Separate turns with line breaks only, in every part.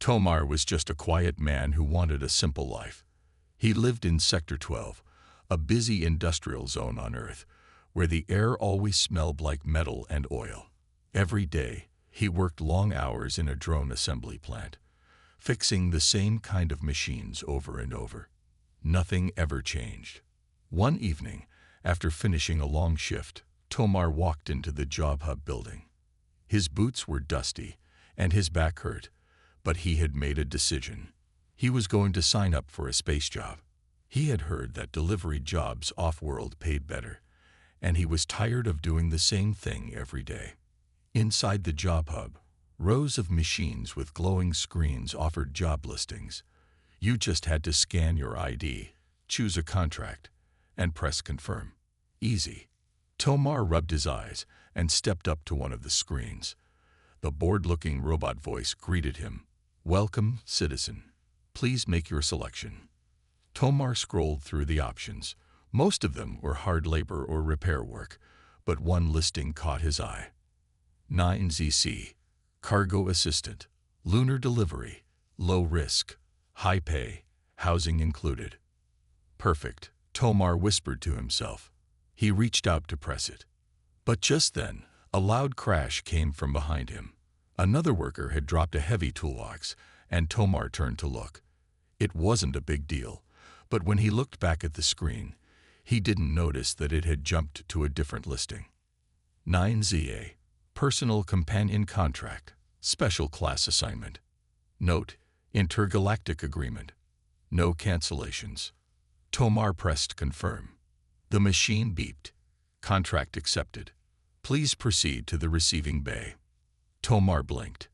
Tomar was just a quiet man who wanted a simple life. He lived in Sector 12, a busy industrial zone on Earth, where the air always smelled like metal and oil. Every day, he worked long hours in a drone assembly plant, fixing the same kind of machines over and over. Nothing ever changed. One evening, after finishing a long shift, Tomar walked into the job hub building. His boots were dusty, and his back hurt, but he had made a decision. He was going to sign up for a space job. He had heard that delivery jobs off-world paid better, and he was tired of doing the same thing every day. Inside the job hub, rows of machines with glowing screens offered job listings. You just had to scan your ID, choose a contract, and press confirm. Easy. Tomar rubbed his eyes and stepped up to one of the screens. The bored-looking robot voice greeted him. "Welcome, citizen. Please make your selection." Tomar scrolled through the options. Most of them were hard labor or repair work, but one listing caught his eye. 9ZC, Cargo Assistant, Lunar Delivery, Low Risk, High Pay, Housing Included. Perfect, Tomar whispered to himself. He reached out to press it. But just then, a loud crash came from behind him. Another worker had dropped a heavy toolbox, and Tomar turned to look. It wasn't a big deal, but when he looked back at the screen, he didn't notice that it had jumped to a different listing. 9ZA, Personal Companion Contract, Special Class Assignment. Note, Intergalactic Agreement. No cancellations. Tomar pressed confirm. The machine beeped. Contract accepted. Please proceed to the receiving bay. Tomar blinked.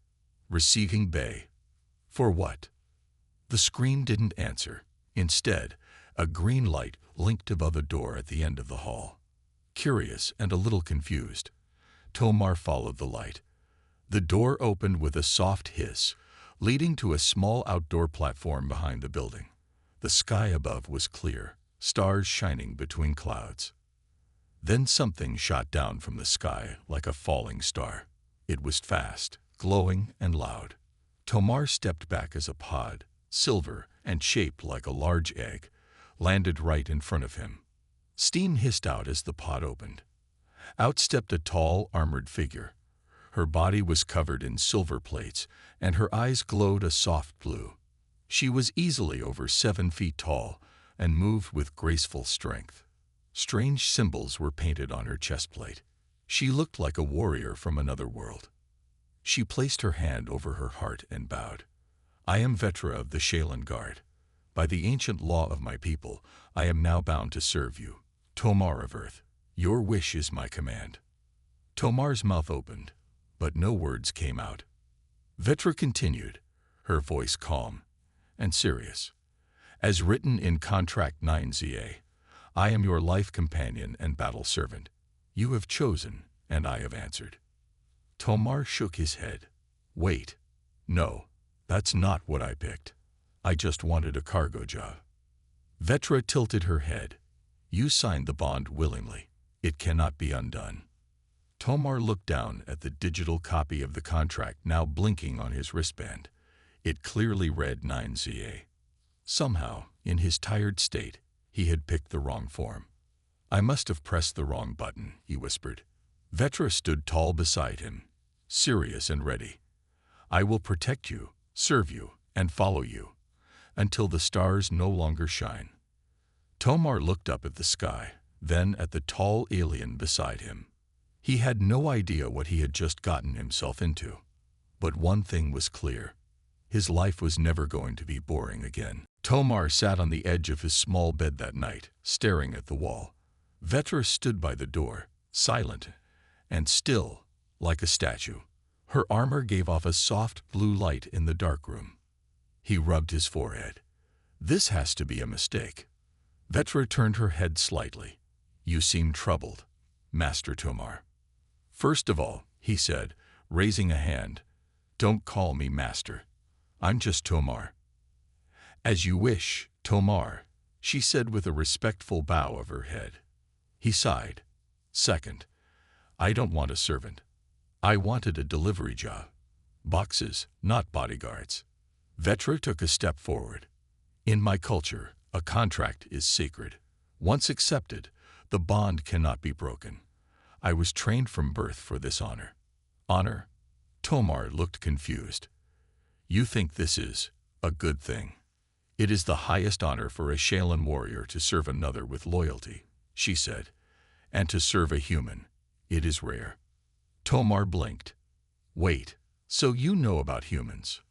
Receiving bay? For what? The screen didn't answer. Instead, a green light blinked above a door at the end of the hall. Curious and a little confused, Tomar followed the light. The door opened with a soft hiss, leading to a small outdoor platform behind the building. The sky above was clear, stars shining between clouds. Then something shot down from the sky like a falling star. It was fast, glowing, and loud. Tomar stepped back as a pod, silver and shaped like a large egg, landed right in front of him. Steam hissed out as the pod opened. Out stepped a tall, armored figure. Her body was covered in silver plates, and her eyes glowed a soft blue. She was easily over 7 feet tall and moved with graceful strength. Strange symbols were painted on her chest plate. She looked like a warrior from another world. She placed her hand over her heart and bowed. "I am Vetra of the Shalan Guard. By the ancient law of my people, I am now bound to serve you. Tomar of Earth, your wish is my command." Tomar's mouth opened, but no words came out. Vetra continued, her voice calm and serious. "As written in Contract 9ZA, I am your life companion and battle servant. You have chosen, and I have answered." Tomar shook his head. "Wait. No, that's not what I picked. I just wanted a cargo job." Vetra tilted her head. "You signed the bond willingly. It cannot be undone." Tomar looked down at the digital copy of the contract now blinking on his wristband. It clearly read 9ZA. Somehow, in his tired state, he had picked the wrong form. "I must have pressed the wrong button," he whispered. Vetra stood tall beside him, serious and ready. "I will protect you, serve you, and follow you, until the stars no longer shine." Tomar looked up at the sky, then at the tall alien beside him. He had no idea what he had just gotten himself into. But one thing was clear. His life was never going to be boring again. Tomar sat on the edge of his small bed that night, staring at the wall. Vetra stood by the door, silent and still, like a statue. Her armor gave off a soft blue light in the dark room. He rubbed his forehead. "This has to be a mistake." Vetra turned her head slightly. "You seem troubled, Master Tomar." "First of all," he said, raising a hand, "don't call me Master. I'm just Tomar." "As you wish, Tomar," she said with a respectful bow of her head. He sighed. "Second, I don't want a servant. I wanted a delivery job. Boxes, not bodyguards." Vetra took a step forward. In my culture, a contract is sacred. Once accepted, the bond cannot be broken. I was trained from birth for this honor. Honor? Tomar looked confused. You think this is a good thing? It is the highest honor for a Shaolin warrior to serve another with loyalty, she said. And to serve a human, it is rare. Tomar blinked. Wait, so you know about humans?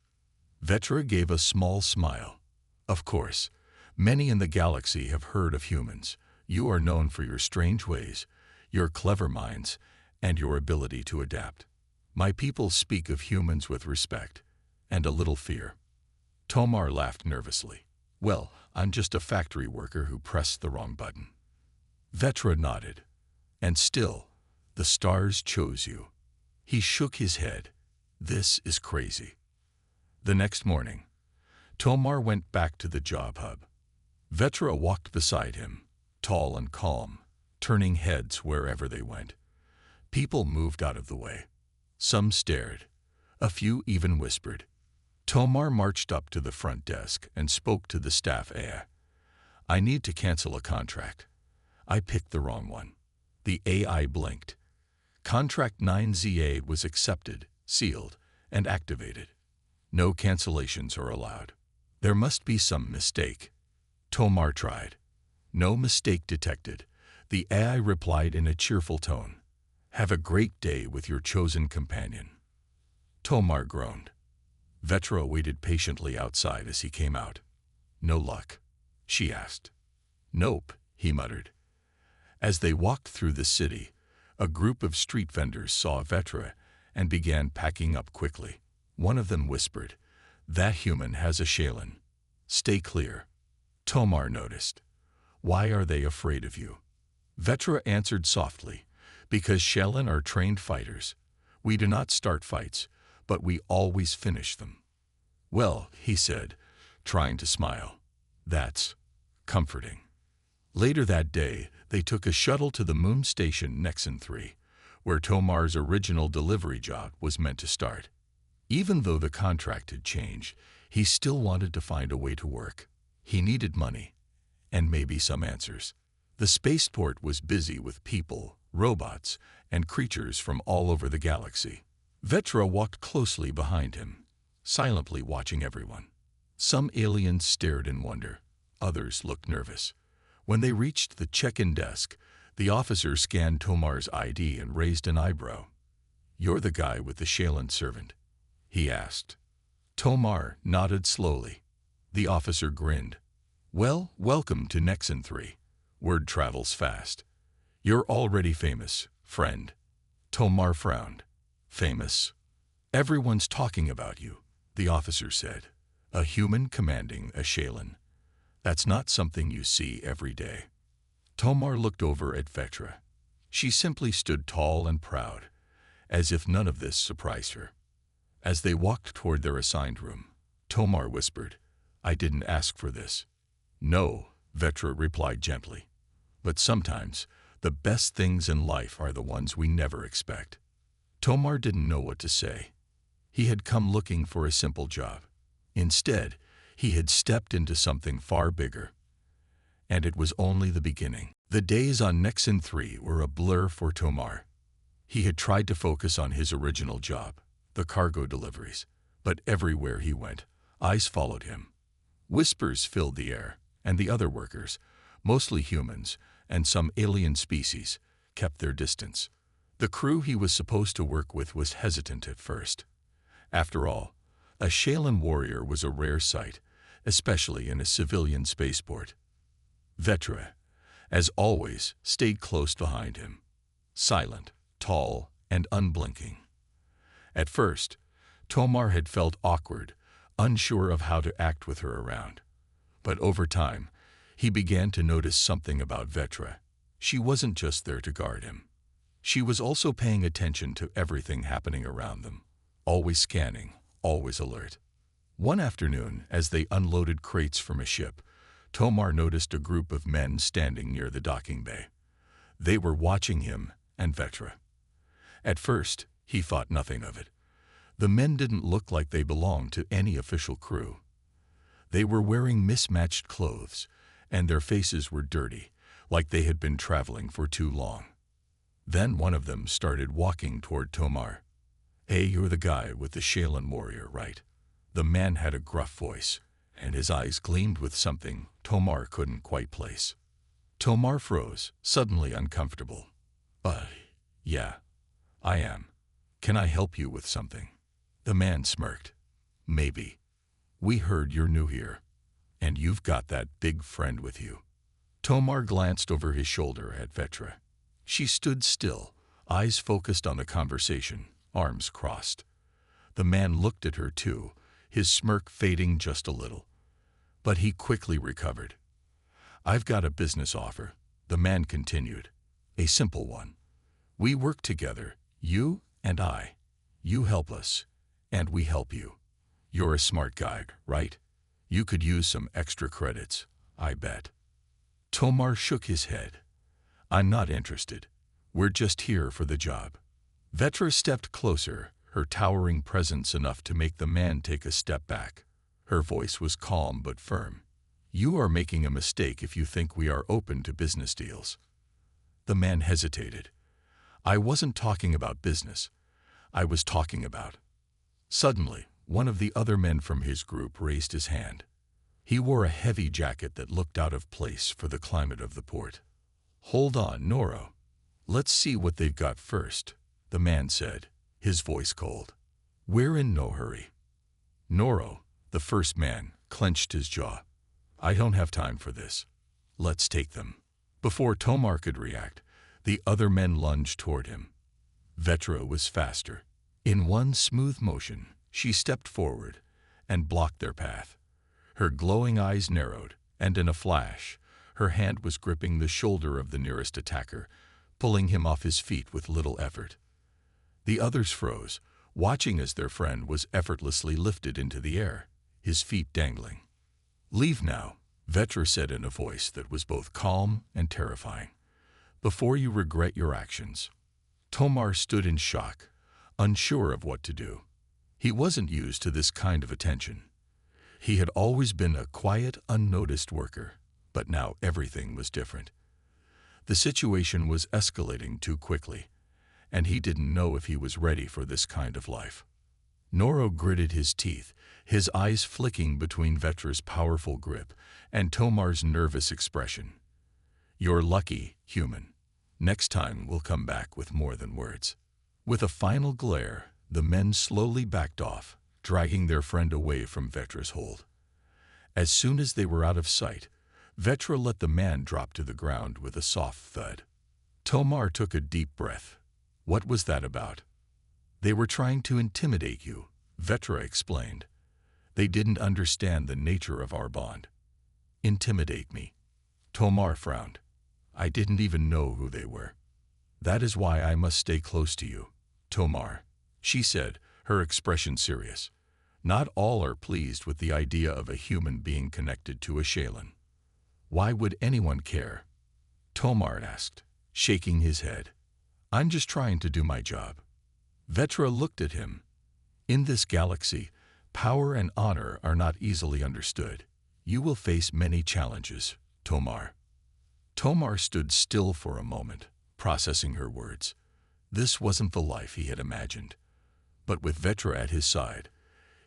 Vetra gave a small smile. Of course, many in the galaxy have heard of humans. You are known for your strange ways, your clever minds, and your ability to adapt. My people speak of humans with respect and a little fear. Tomar laughed nervously. Well, I'm just a factory worker who pressed the wrong button. Vetra nodded. And still, the stars chose you. He shook his head. This is crazy. The next morning, Tomar went back to the job hub. Vetra walked beside him, tall and calm, turning heads wherever they went. People moved out of the way. Some stared. A few even whispered. Tomar marched up to the front desk and spoke to the staff. I need to cancel a contract. I picked the wrong one. The AI blinked. Contract 9ZA was accepted, sealed, and activated. No cancellations are allowed. There must be some mistake. Tomar tried. No mistake detected. The AI replied in a cheerful tone. Have a great day with your chosen companion. Tomar groaned. Vetra waited patiently outside as he came out. No luck? She asked. Nope, he muttered. As they walked through the city, a group of street vendors saw Vetra and began packing up quickly. One of them whispered, That human has a Shaolin. Stay clear. Tomar noticed. Why are they afraid of you? Vetra answered softly, Because Shaolin are trained fighters. We do not start fights, but we always finish them. Well, he said, trying to smile. That's comforting. Later that day, they took a shuttle to the moon station Nexon 3, where Tomar's original delivery job was meant to start. Even though the contract had changed, he still wanted to find a way to work. He needed money, and maybe some answers. The spaceport was busy with people, robots, and creatures from all over the galaxy. Vetra walked closely behind him, silently watching everyone. Some aliens stared in wonder. Others looked nervous. When they reached the check-in desk, the officer scanned Tomar's ID and raised an eyebrow. You're the guy with the Shaolin servant? He asked. Tomar nodded slowly. The officer grinned. Well, welcome to Nexon 3. Word travels fast. You're already famous, friend. Tomar frowned. Famous? Everyone's talking about you, the officer said. A human commanding a Shaolin. That's not something you see every day. Tomar looked over at Vetra. She simply stood tall and proud, as if none of this surprised her. As they walked toward their assigned room, Tomar whispered, I didn't ask for this. No, Vetra replied gently. But sometimes, the best things in life are the ones we never expect. Tomar didn't know what to say. He had come looking for a simple job. Instead, he had stepped into something far bigger. And it was only the beginning. The days on Nexon 3 were a blur for Tomar. He had tried to focus on his original job, the cargo deliveries, but everywhere he went, eyes followed him. Whispers filled the air, and the other workers, mostly humans and some alien species, kept their distance. The crew he was supposed to work with was hesitant at first. After all, a Shaolin warrior was a rare sight, especially in a civilian spaceport. Vetra, as always, stayed close behind him, silent, tall, and unblinking. At first, Tomar had felt awkward, unsure of how to act with her around. But over time, he began to notice something about Vetra. She wasn't just there to guard him. She was also paying attention to everything happening around them, always scanning, always alert. One afternoon, as they unloaded crates from a ship, Tomar noticed a group of men standing near the docking bay. They were watching him and Vetra. At first, he thought nothing of it. The men didn't look like they belonged to any official crew. They were wearing mismatched clothes, and their faces were dirty, like they had been traveling for too long. Then one of them started walking toward Tomar. "Hey, you're the guy with the Shaolin warrior, right?" The man had a gruff voice, and his eyes gleamed with something Tomar couldn't quite place. Tomar froze, suddenly uncomfortable. Yeah, I am. Can I help you with something?" The man smirked. "Maybe. We heard you're new here, and you've got that big friend with you." Tomar glanced over his shoulder at Vetra. She stood still, eyes focused on the conversation, arms crossed. The man looked at her too, his smirk fading just a little. But he quickly recovered. "I've got a business offer," the man continued. "A simple one. We work together, you and I. You help us, and we help you. You're a smart guy, right? You could use some extra credits, I bet." Tomar shook his head. "I'm not interested. We're just here for the job." Vetra stepped closer, her towering presence enough to make the man take a step back. Her voice was calm but firm. "You are making a mistake if you think we are open to business deals." The man hesitated. "I wasn't talking about business. I was talking about—" Suddenly, one of the other men from his group raised his hand. He wore a heavy jacket that looked out of place for the climate of the port. "Hold on, Noro. Let's see what they've got first," the man said, his voice cold. "We're in no hurry." Noro, the first man, clenched his jaw. "I don't have time for this. Let's take them." Before Tomar could react, the other men lunged toward him. Vetra was faster. In one smooth motion, she stepped forward and blocked their path. Her glowing eyes narrowed, and in a flash, her hand was gripping the shoulder of the nearest attacker, pulling him off his feet with little effort. The others froze, watching as their friend was effortlessly lifted into the air, his feet dangling. "Leave now," Vetra said in a voice that was both calm and terrifying, "before you regret your actions." Tomar stood in shock, unsure of what to do. He wasn't used to this kind of attention. He had always been a quiet, unnoticed worker, but now everything was different. The situation was escalating too quickly, and he didn't know if he was ready for this kind of life. Noro gritted his teeth, his eyes flicking between Vetra's powerful grip and Tomar's nervous expression. "You're lucky, human. Next time we'll come back with more than words." With a final glare, the men slowly backed off, dragging their friend away from Vetra's hold. As soon as they were out of sight, Vetra let the man drop to the ground with a soft thud. Tomar took a deep breath. "What was that about?" "They were trying to intimidate you," Vetra explained. "They didn't understand the nature of our bond." "Intimidate me?" Tomar frowned. "I didn't even know who they were." "That is why I must stay close to you, Tomar," she said, her expression serious. "Not all are pleased with the idea of a human being connected to a Shaolin." "Why would anyone care?" Tomar asked, shaking his head. "I'm just trying to do my job." Vetra looked at him. "In this galaxy, power and honor are not easily understood. You will face many challenges, Tomar." Tomar stood still for a moment, processing her words. This wasn't the life he had imagined. But with Vetra at his side,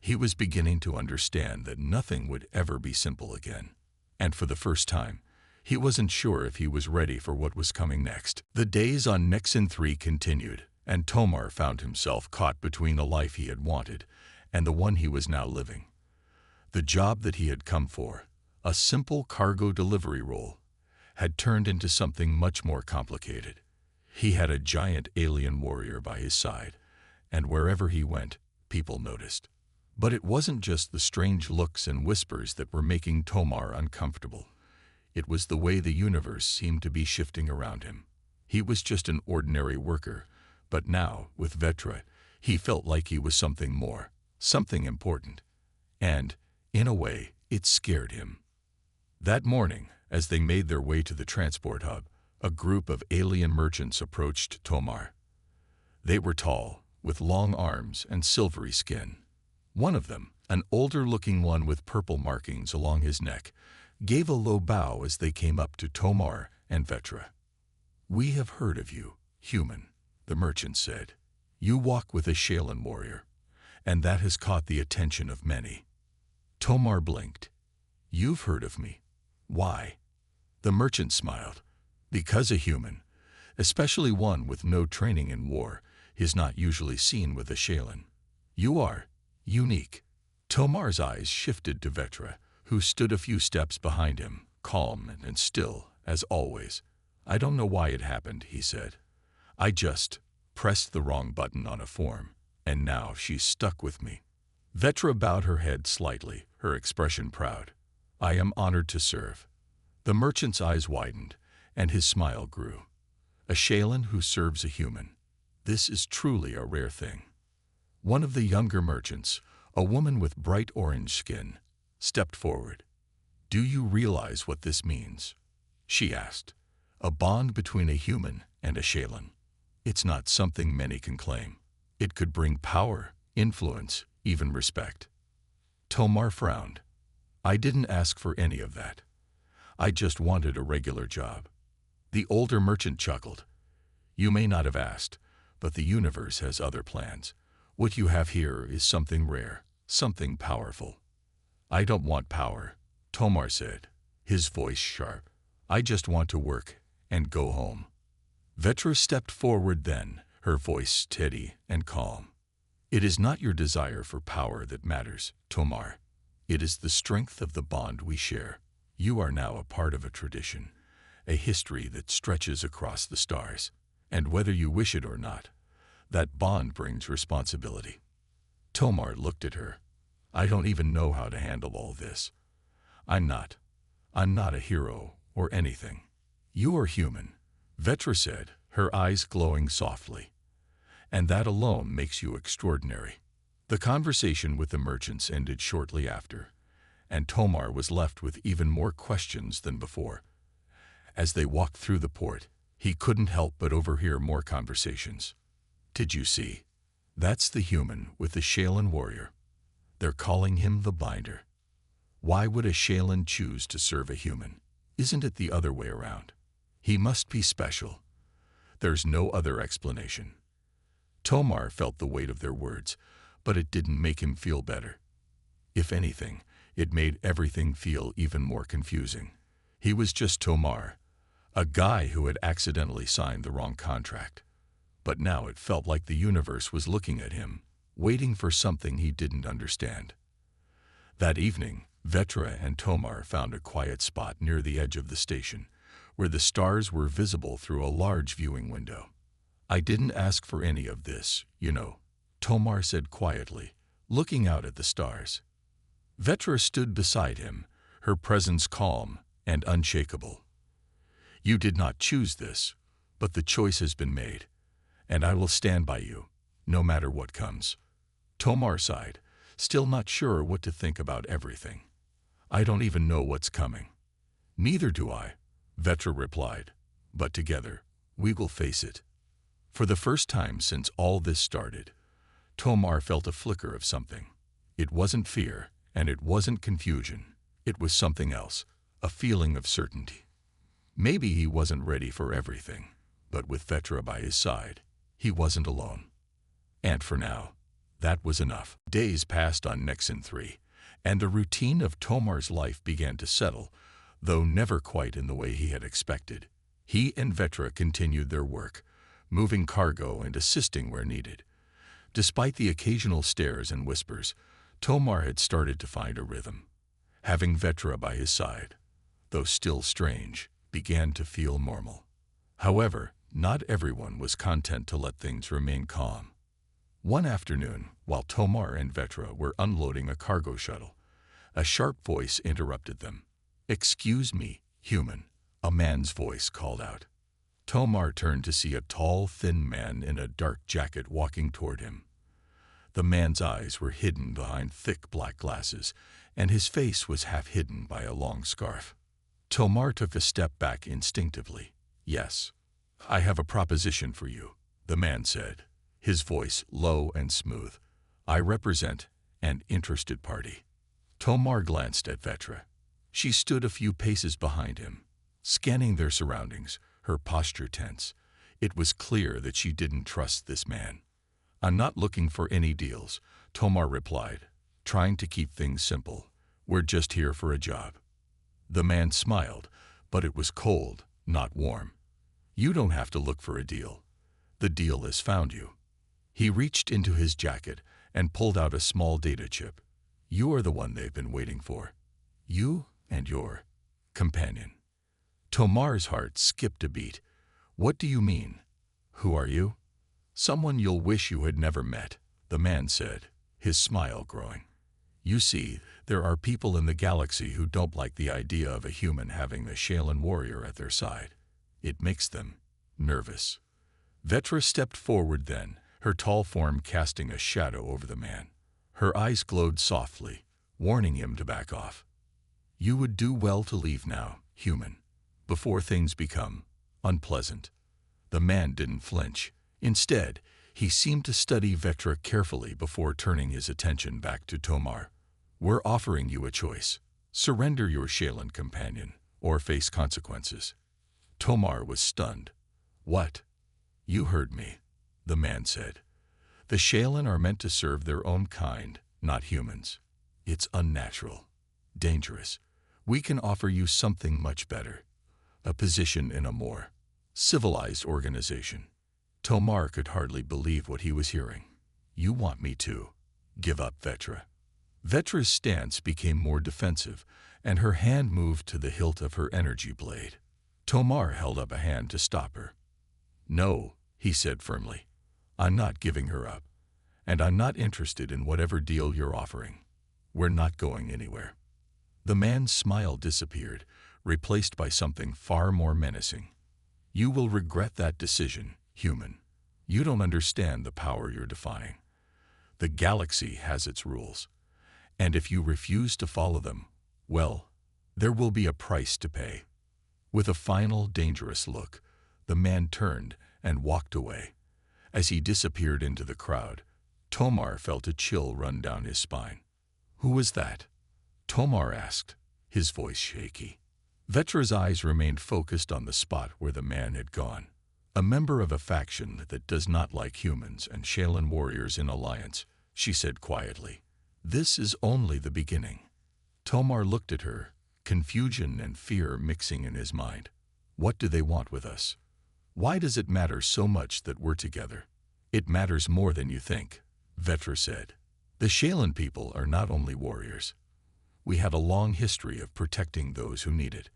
he was beginning to understand that nothing would ever be simple again. And for the first time, he wasn't sure if he was ready for what was coming next. The days on Nexen 3 continued, and Tomar found himself caught between the life he had wanted and the one he was now living. The job that he had come for, a simple cargo delivery role, had turned into something much more complicated. He had a giant alien warrior by his side, and wherever he went, people noticed. But it wasn't just the strange looks and whispers that were making Tomar uncomfortable. It was the way the universe seemed to be shifting around him. He was just an ordinary worker, but now, with Vetra, he felt like he was something more, something important. And, in a way, it scared him. That morning, as they made their way to the transport hub, a group of alien merchants approached Tomar. They were tall, with long arms and silvery skin. One of them, an older-looking one with purple markings along his neck, gave a low bow as they came up to Tomar and Vetra. "We have heard of you, human," the merchant said. "You walk with a Shaolin warrior, and that has caught the attention of many." Tomar blinked. "You've heard of me. Why?" The merchant smiled. "Because a human, especially one with no training in war, is not usually seen with a Shaolin. You are unique." Tomar's eyes shifted to Vetra, who stood a few steps behind him, calm and still, as always. "I don't know why it happened," he said. "I just pressed the wrong button on a form, and now she's stuck with me." Vetra bowed her head slightly, her expression proud. "I am honored to serve." The merchant's eyes widened, and his smile grew. "A Shaolin who serves a human. This is truly a rare thing." One of the younger merchants, a woman with bright orange skin, stepped forward. "Do you realize what this means?" she asked. "A bond between a human and a Shaolin. It's not something many can claim. It could bring power, influence, even respect." Tomar frowned. "I didn't ask for any of that. I just wanted a regular job." The older merchant chuckled. "You may not have asked, but the universe has other plans. What you have here is something rare, something powerful." "I don't want power," Tomar said, his voice sharp. "I just want to work and go home." Vetra stepped forward then, her voice steady and calm. "It is not your desire for power that matters, Tomar. It is the strength of the bond we share. You are now a part of a tradition, a history that stretches across the stars. And whether you wish it or not, that bond brings responsibility." Tomar looked at her. "I don't even know how to handle all this. I'm not a hero or anything." "You are human," Vetra said, her eyes glowing softly. "And that alone makes you extraordinary." The conversation with the merchants ended shortly after, and Tomar was left with even more questions than before. As they walked through the port, he couldn't help but overhear more conversations. "Did you see? That's the human with the Shaolin warrior. They're calling him the Binder. Why would a Shaolin choose to serve a human? Isn't it the other way around? He must be special. There's no other explanation." Tomar felt the weight of their words, but it didn't make him feel better. If anything, it made everything feel even more confusing. He was just Tomar, a guy who had accidentally signed the wrong contract. But now it felt like the universe was looking at him, waiting for something he didn't understand. That evening, Vetra and Tomar found a quiet spot near the edge of the station, where the stars were visible through a large viewing window. "I didn't ask for any of this, you know," Tomar said quietly, looking out at the stars. Vetra stood beside him, her presence calm and unshakable. "You did not choose this, but the choice has been made, and I will stand by you, no matter what comes." Tomar sighed, still not sure what to think about everything. "I don't even know what's coming." "Neither do I," Vetra replied, "but together, we will face it." For the first time since all this started, Tomar felt a flicker of something. It wasn't fear, and it wasn't confusion. It was something else, a feeling of certainty. Maybe he wasn't ready for everything, but with Vetra by his side, he wasn't alone. And for now, that was enough. Days passed on Nexen 3, and the routine of Tomar's life began to settle, though never quite in the way he had expected. He and Vetra continued their work, moving cargo and assisting where needed. Despite the occasional stares and whispers, Tomar had started to find a rhythm. Having Vetra by his side, though still strange, began to feel normal. However, not everyone was content to let things remain calm. One afternoon, while Tomar and Vetra were unloading a cargo shuttle, a sharp voice interrupted them. "Excuse me, human," a man's voice called out. Tomar turned to see a tall, thin man in a dark jacket walking toward him. The man's eyes were hidden behind thick black glasses, and his face was half hidden by a long scarf. Tomar took a step back instinctively. "Yes, I have a proposition for you," the man said, his voice low and smooth. "I represent an interested party." Tomar glanced at Vetra. She stood a few paces behind him, scanning their surroundings, her posture tense. It was clear that she didn't trust this man. "I'm not looking for any deals," Tomar replied, trying to keep things simple. "We're just here for a job." The man smiled, but it was cold, not warm. "You don't have to look for a deal. The deal has found you." He reached into his jacket and pulled out a small data chip. "You are the one they've been waiting for. You and your companion." Tomar's heart skipped a beat. "What do you mean? Who are you?" "Someone you'll wish you had never met," the man said, his smile growing. "You see, there are people in the galaxy who don't like the idea of a human having a Shaolin warrior at their side. It makes them nervous." Vetra stepped forward then, her tall form casting a shadow over the man. Her eyes glowed softly, warning him to back off. "You would do well to leave now, human, before things become unpleasant." The man didn't flinch. Instead, he seemed to study Vetra carefully before turning his attention back to Tomar. "We're offering you a choice. Surrender your Shaolin companion, or face consequences." Tomar was stunned. "What?" "You heard me," the man said. "The Shaolin are meant to serve their own kind, not humans. It's unnatural, dangerous. We can offer you something much better. A position in a more civilized organization." Tomar could hardly believe what he was hearing. "You want me to give up Vetra?" Vetra's stance became more defensive, and her hand moved to the hilt of her energy blade. Tomar held up a hand to stop her. "No," he said firmly. "I'm not giving her up, and I'm not interested in whatever deal you're offering. We're not going anywhere." The man's smile disappeared, replaced by something far more menacing. "You will regret that decision, human. You don't understand the power you're defying. The galaxy has its rules, and if you refuse to follow them, well, there will be a price to pay." With a final, dangerous look, the man turned and walked away. As he disappeared into the crowd, Tomar felt a chill run down his spine. "Who was that?" Tomar asked, his voice shaky. Vetra's eyes remained focused on the spot where the man had gone. "A member of a faction that does not like humans and Shaolin warriors in alliance," she said quietly. "This is only the beginning." Tomar looked at her, confusion and fear mixing in his mind. "What do they want with us? Why does it matter so much that we're together?" "It matters more than you think," Vetra said. "The Shaolin people are not only warriors. We have a long history of protecting those who need it.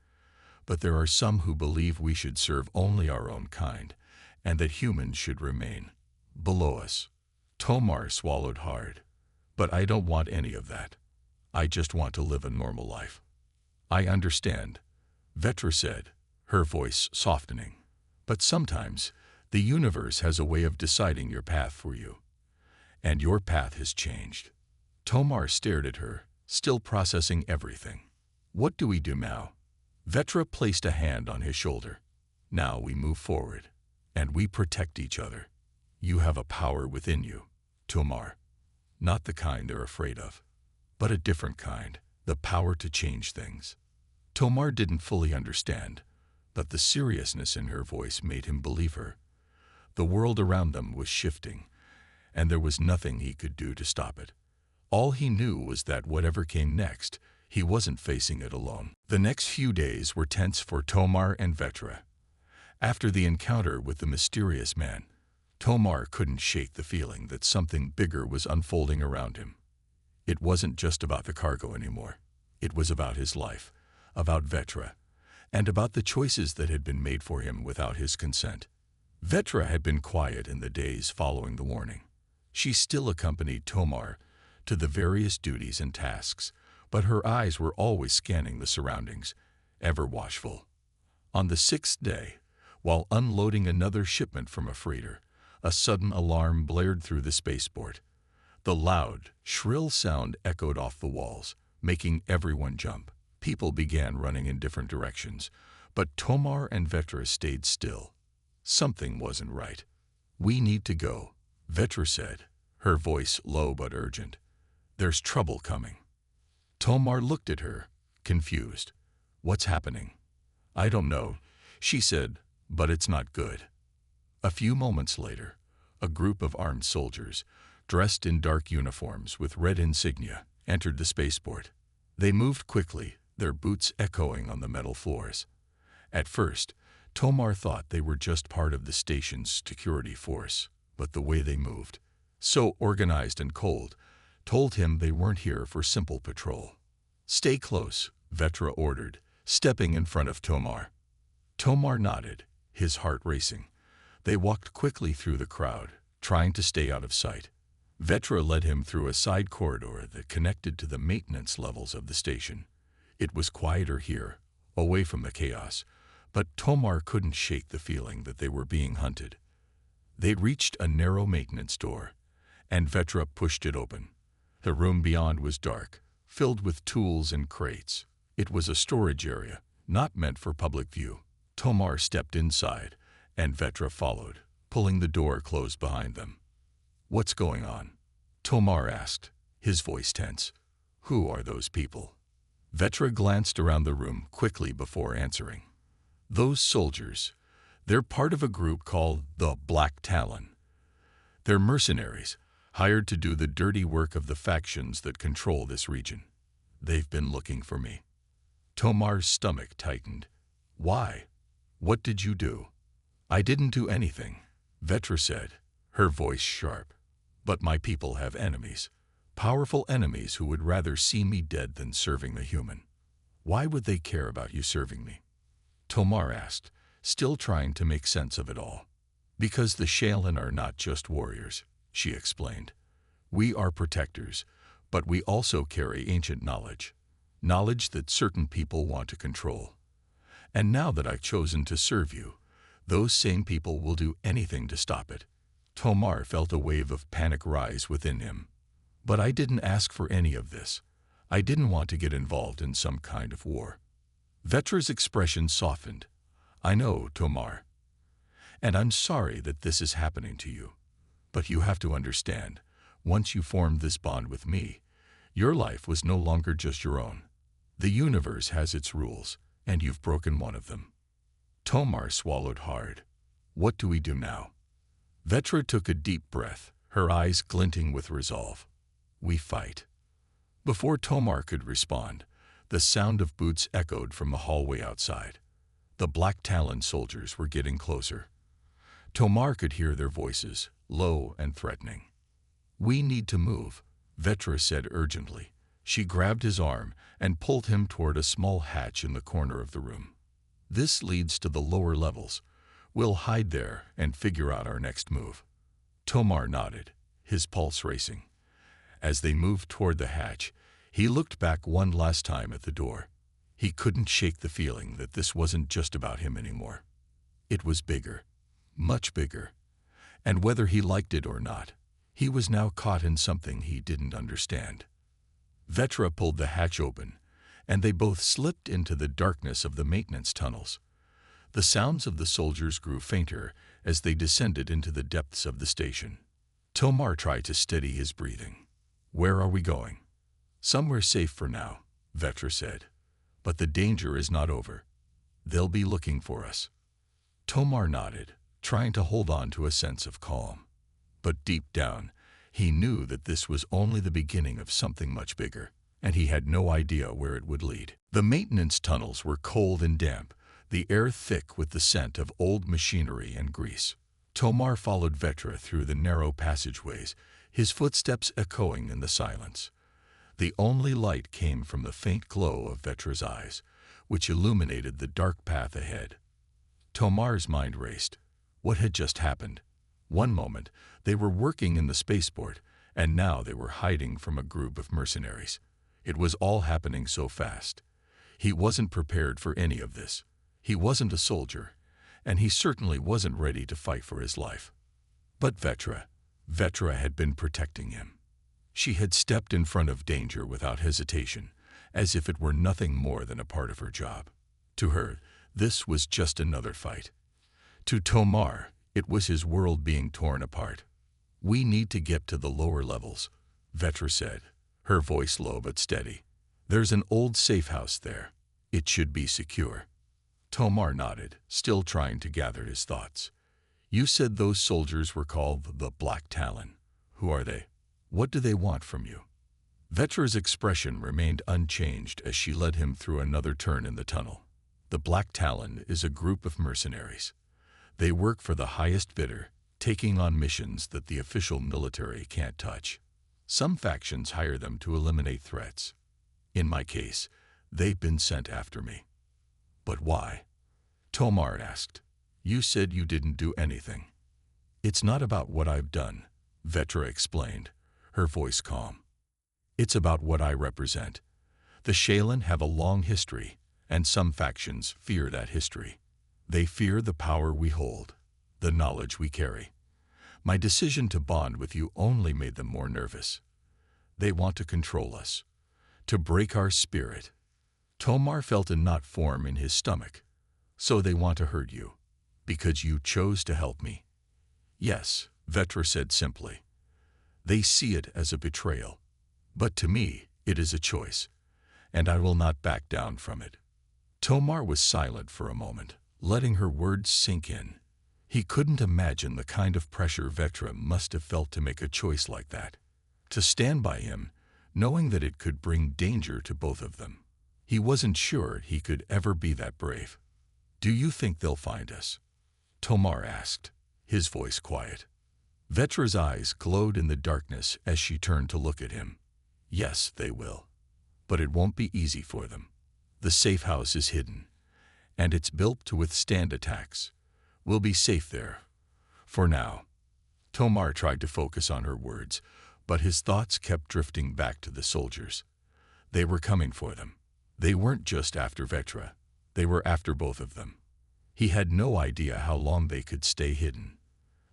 But there are some who believe we should serve only our own kind, and that humans should remain below us." Tomar swallowed hard. "But I don't want any of that. I just want to live a normal life." "I understand," Vetra said, her voice softening. "But sometimes the universe has a way of deciding your path for you. And your path has changed." Tomar stared at her, still processing everything. "What do we do now?" Vetra placed a hand on his shoulder. "Now we move forward, and we protect each other. You have a power within you, Tomar. Not the kind they're afraid of, but a different kind, the power to change things." Tomar didn't fully understand, but the seriousness in her voice made him believe her. The world around them was shifting, and there was nothing he could do to stop it. All he knew was that whatever came next, he wasn't facing it alone. The next few days were tense for Tomar and Vetra. After the encounter with the mysterious man, Tomar couldn't shake the feeling that something bigger was unfolding around him. It wasn't just about the cargo anymore. It was about his life, about Vetra, and about the choices that had been made for him without his consent. Vetra had been quiet in the days following the warning. She still accompanied Tomar to the various duties and tasks, but her eyes were always scanning the surroundings, ever watchful. On the 6th day, while unloading another shipment from a freighter, a sudden alarm blared through the spaceport. The loud, shrill sound echoed off the walls, making everyone jump. People began running in different directions, but Tomar and Vetra stayed still. Something wasn't right. "We need to go," Vetra said, her voice low but urgent. "There's trouble coming." Tomar looked at her, confused. "What's happening?" "I don't know," she said, "but it's not good." A few moments later, a group of armed soldiers, dressed in dark uniforms with red insignia, entered the spaceport. They moved quickly, their boots echoing on the metal floors. At first, Tomar thought they were just part of the station's security force, but the way they moved, so organized and cold, told him they weren't here for simple patrol. "Stay close," Vetra ordered, stepping in front of Tomar. Tomar nodded, his heart racing. They walked quickly through the crowd, trying to stay out of sight. Vetra led him through a side corridor that connected to the maintenance levels of the station. It was quieter here, away from the chaos, but Tomar couldn't shake the feeling that they were being hunted. They reached a narrow maintenance door, and Vetra pushed it open. The room beyond was dark, filled with tools and crates. It was a storage area, not meant for public view. Tomar stepped inside, and Vetra followed, pulling the door closed behind them. "What's going on?" Tomar asked, his voice tense. "Who are those people?" Vetra glanced around the room quickly before answering. "Those soldiers, they're part of a group called the Black Talon. They're mercenaries, hired to do the dirty work of the factions that control this region. They've been looking for me." Tomar's stomach tightened. "Why? What did you do?" "I didn't do anything," Vetra said, her voice sharp. "But my people have enemies, powerful enemies who would rather see me dead than serving the human." "Why would they care about you serving me?" Tomar asked, still trying to make sense of it all. "Because the Shaolin are not just warriors," she explained. "We are protectors, but we also carry ancient knowledge. Knowledge that certain people want to control. And now that I've chosen to serve you, those same people will do anything to stop it." Tomar felt a wave of panic rise within him. "But I didn't ask for any of this. I didn't want to get involved in some kind of war." Vetra's expression softened. "I know, Tomar. And I'm sorry that this is happening to you. But you have to understand, once you formed this bond with me, your life was no longer just your own. The universe has its rules, and you've broken one of them." Tomar swallowed hard. "What do we do now?" Vetra took a deep breath, her eyes glinting with resolve. "We fight." Before Tomar could respond, the sound of boots echoed from the hallway outside. The Black Talon soldiers were getting closer. Tomar could hear their voices, low and threatening. "We need to move," Vetra said urgently. She grabbed his arm and pulled him toward a small hatch in the corner of the room. "This leads to the lower levels. We'll hide there and figure out our next move." Tomar nodded, his pulse racing. As they moved toward the hatch, he looked back one last time at the door. He couldn't shake the feeling that this wasn't just about him anymore. It was bigger, much bigger. And whether he liked it or not, he was now caught in something he didn't understand. Vetra pulled the hatch open, and they both slipped into the darkness of the maintenance tunnels. The sounds of the soldiers grew fainter as they descended into the depths of the station. Tomar tried to steady his breathing. "Where are we going?" "Somewhere safe for now," Vetra said. "But the danger is not over. They'll be looking for us." Tomar nodded, trying to hold on to a sense of calm. But deep down, he knew that this was only the beginning of something much bigger, and he had no idea where it would lead. The maintenance tunnels were cold and damp, the air thick with the scent of old machinery and grease. Tomar followed Vetra through the narrow passageways, his footsteps echoing in the silence. The only light came from the faint glow of Vetra's eyes, which illuminated the dark path ahead. Tomar's mind raced. What had just happened? One moment, they were working in the spaceport, and now they were hiding from a group of mercenaries. It was all happening so fast. He wasn't prepared for any of this. He wasn't a soldier, and he certainly wasn't ready to fight for his life. But Vetra had been protecting him. She had stepped in front of danger without hesitation, as if it were nothing more than a part of her job. To her, this was just another fight. To Tomar, it was his world being torn apart. We need to get to the lower levels, Vetra said, her voice low but steady. There's an old safe house there. It should be secure. Tomar nodded, still trying to gather his thoughts. You said those soldiers were called the Black Talon. Who are they? What do they want from you? Vetra's expression remained unchanged as she led him through another turn in the tunnel. The Black Talon is a group of mercenaries. They work for the highest bidder, taking on missions that the official military can't touch. Some factions hire them to eliminate threats. In my case, they've been sent after me. But why? Tomar asked. You said you didn't do anything. It's not about what I've done, Vetra explained, her voice calm. It's about what I represent. The Shaylin have a long history, and some factions fear that history. They fear the power we hold, the knowledge we carry. My decision to bond with you only made them more nervous. They want to control us, to break our spirit. Tomar felt a knot form in his stomach. So they want to hurt you, because you chose to help me. Yes, Vetra said simply. They see it as a betrayal. But to me, it is a choice, and I will not back down from it. Tomar was silent for a moment, letting her words sink in. He couldn't imagine the kind of pressure Vetra must have felt to make a choice like that. To stand by him, knowing that it could bring danger to both of them. He wasn't sure he could ever be that brave. Do you think they'll find us? Tomar asked, his voice quiet. Vetra's eyes glowed in the darkness as she turned to look at him. Yes, they will. But it won't be easy for them. The safe house is hidden, and it's built to withstand attacks. We'll be safe there. For now. Tomar tried to focus on her words, but his thoughts kept drifting back to the soldiers. They were coming for them. They weren't just after Vetra. They were after both of them. He had no idea how long they could stay hidden.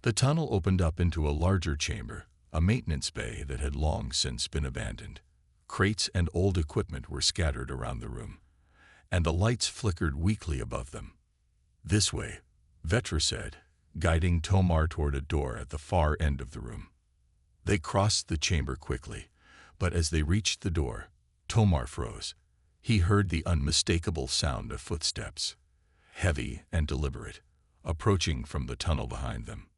The tunnel opened up into a larger chamber, a maintenance bay that had long since been abandoned. Crates and old equipment were scattered around the room, and the lights flickered weakly above them. This way, Vetra said, guiding Tomar toward a door at the far end of the room. They crossed the chamber quickly, but as they reached the door, Tomar froze. He heard the unmistakable sound of footsteps, heavy and deliberate, approaching from the tunnel behind them.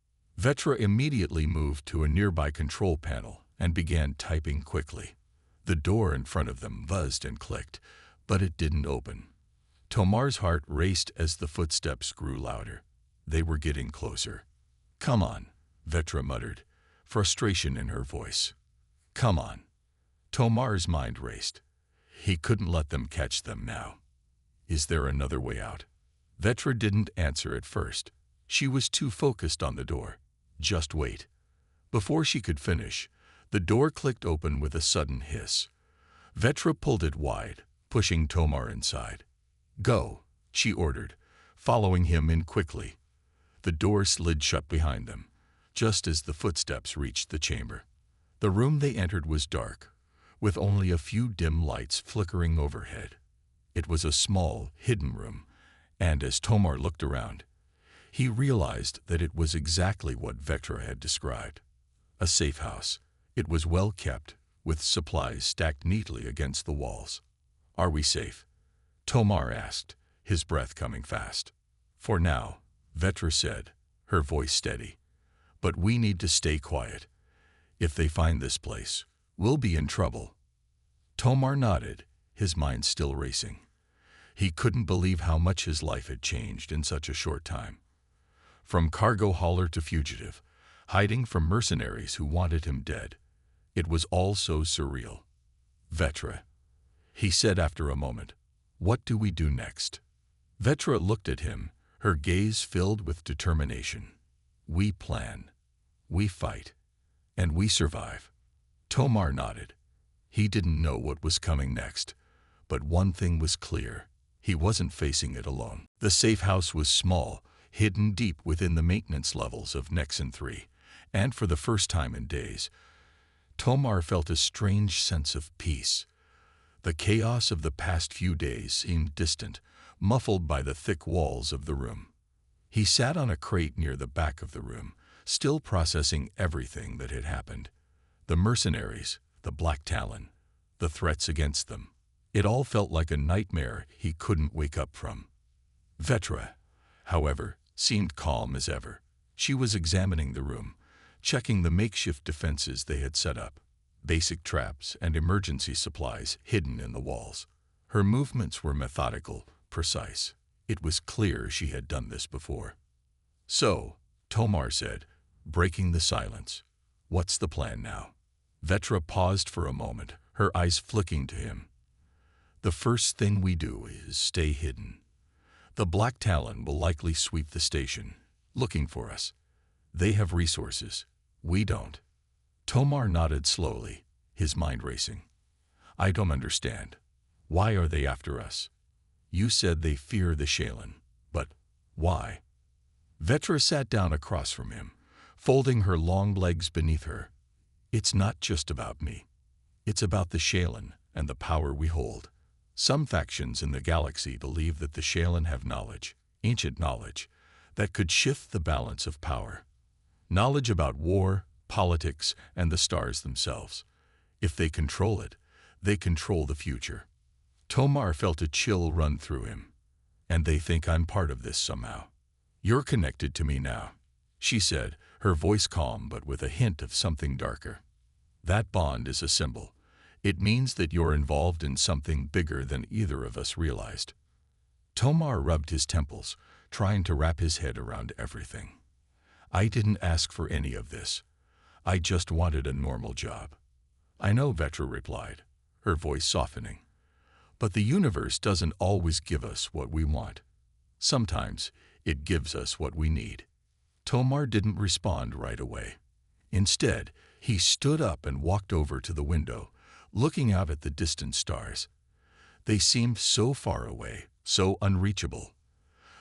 Vetra immediately moved to a nearby control panel and began typing quickly. The door in front of them buzzed and clicked, but it didn't open. Tomar's heart raced as the footsteps grew louder. They were getting closer. Come on, Vetra muttered, frustration in her voice. Come on. Tomar's mind raced. He couldn't let them catch them now. Is there another way out? Vetra didn't answer at first. She was too focused on the door. Just wait. Before she could finish, the door clicked open with a sudden hiss. Vetra pulled it wide, pushing Tomar inside. Go, she ordered, following him in quickly. The door slid shut behind them, just as the footsteps reached the chamber. The room they entered was dark, with only a few dim lights flickering overhead. It was a small, hidden room, and as Tomar looked around, he realized that it was exactly what Vetra had described. A safe house. It was well kept, with supplies stacked neatly against the walls. Are we safe? Tomar asked, his breath coming fast. For now, Vetra said, her voice steady. But we need to stay quiet. If they find this place, we'll be in trouble. Tomar nodded, his mind still racing. He couldn't believe how much his life had changed in such a short time. From cargo hauler to fugitive, hiding from mercenaries who wanted him dead. It was all so surreal. Vetra, he said after a moment, what do we do next? Vetra looked at him, her gaze filled with determination. We plan, we fight, and we survive. Tomar nodded. He didn't know what was coming next, but one thing was clear. He wasn't facing it alone. The safe house was small, hidden deep within the maintenance levels of Nexon 3, and for the first time in days, Tomar felt a strange sense of peace. The chaos of the past few days seemed distant, muffled by the thick walls of the room. He sat on a crate near the back of the room, still processing everything that had happened. The mercenaries, the Black Talon, the threats against them. It all felt like a nightmare he couldn't wake up from. Vetra, however, seemed calm as ever. She was examining the room, checking the makeshift defenses they had set up, basic traps and emergency supplies hidden in the walls. Her movements were methodical, precise. It was clear she had done this before. "So," Tomar said, breaking the silence, "what's the plan now?" Vetra paused for a moment, her eyes flicking to him. "The first thing we do is stay hidden. The Black Talon will likely sweep the station, looking for us. They have resources. We don't." Tomar nodded slowly, his mind racing. "I don't understand. Why are they after us? You said they fear the Shaylin, but why?" Vetra sat down across from him, folding her long legs beneath her. "It's not just about me. It's about the Shaylin and the power we hold. Some factions in the galaxy believe that the Shaylin have knowledge, ancient knowledge, that could shift the balance of power. Knowledge about war, politics, and the stars themselves. If they control it, they control the future." Tomar felt a chill run through him. "And they think I'm part of this somehow." "You're connected to me now," she said, her voice calm but with a hint of something darker. "That bond is a symbol. It means that you're involved in something bigger than either of us realized." Tomar rubbed his temples, trying to wrap his head around everything. "I didn't ask for any of this. I just wanted a normal job." "I know," Vetra replied, her voice softening. "But the universe doesn't always give us what we want. Sometimes it gives us what we need." Tomar didn't respond right away. Instead, he stood up and walked over to the window, looking out at the distant stars. They seemed so far away, so unreachable.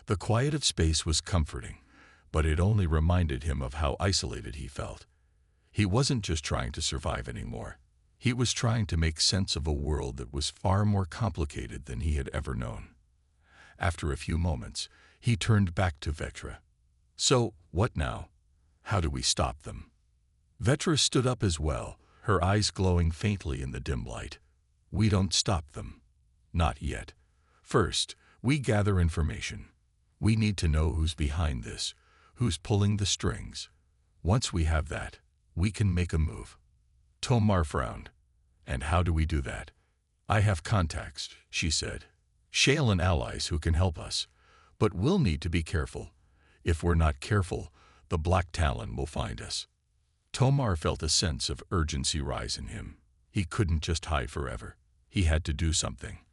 The quiet of space was comforting, but it only reminded him of how isolated he felt. He wasn't just trying to survive anymore. He was trying to make sense of a world that was far more complicated than he had ever known. After a few moments, he turned back to Vetra. "So, what now? How do we stop them?" Vetra stood up as well, her eyes glowing faintly in the dim light. "We don't stop them. Not yet. First, we gather information. We need to know who's behind this, who's pulling the strings. Once we have that, we can make a move." Tomar frowned. "And how do we do that?" "I have contacts," she said. "Shaylin allies who can help us. But we'll need to be careful. If we're not careful, the Black Talon will find us." Tomar felt a sense of urgency rise in him. He couldn't just hide forever. He had to do something,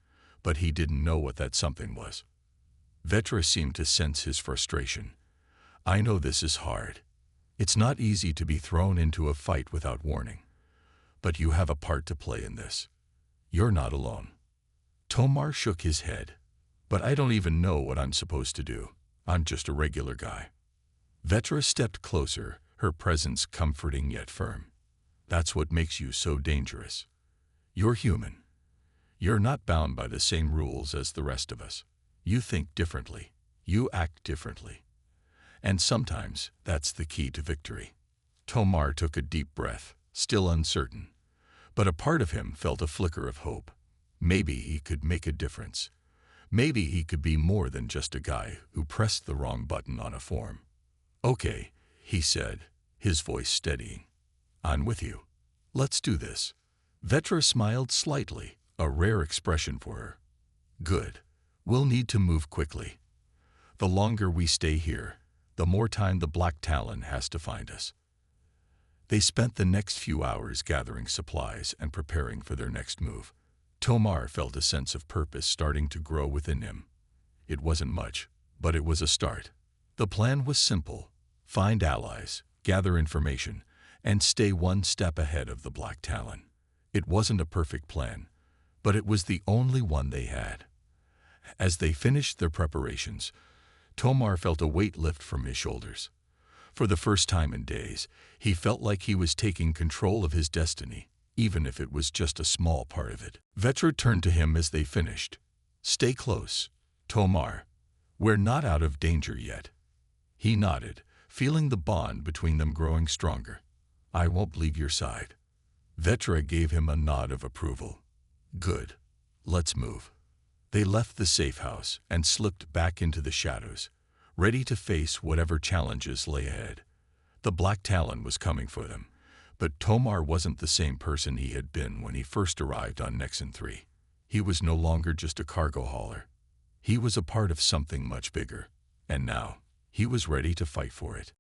but he didn't know what that something was. Vetra seemed to sense his frustration. "I know this is hard. It's not easy to be thrown into a fight without warning. But you have a part to play in this. You're not alone." Tomar shook his head. "But I don't even know what I'm supposed to do. I'm just a regular guy." Vetra stepped closer, her presence comforting yet firm. "That's what makes you so dangerous. You're human. You're not bound by the same rules as the rest of us. You think differently. You act differently. And sometimes that's the key to victory." Tomar took a deep breath, still uncertain. But a part of him felt a flicker of hope. Maybe he could make a difference. Maybe he could be more than just a guy who pressed the wrong button on a form. "Okay," he said, his voice steadying. "I'm with you. Let's do this." Vetra smiled slightly, a rare expression for her. "Good. We'll need to move quickly. The longer we stay here, the more time the Black Talon has to find us." They spent the next few hours gathering supplies and preparing for their next move. Tomar felt a sense of purpose starting to grow within him. It wasn't much, but it was a start. The plan was simple: find allies, gather information, and stay one step ahead of the Black Talon. It wasn't a perfect plan, but it was the only one they had. As they finished their preparations, Tomar felt a weight lift from his shoulders. For the first time in days, he felt like he was taking control of his destiny, even if it was just a small part of it. Vetra turned to him as they finished. "Stay close, Tomar. We're not out of danger yet." He nodded, feeling the bond between them growing stronger. "I won't leave your side." Vetra gave him a nod of approval. "Good. Let's move." They left the safe house and slipped back into the shadows, ready to face whatever challenges lay ahead. The Black Talon was coming for them, but Tomar wasn't the same person he had been when he first arrived on Nexon 3. He was no longer just a cargo hauler. He was a part of something much bigger, and now he was ready to fight for it.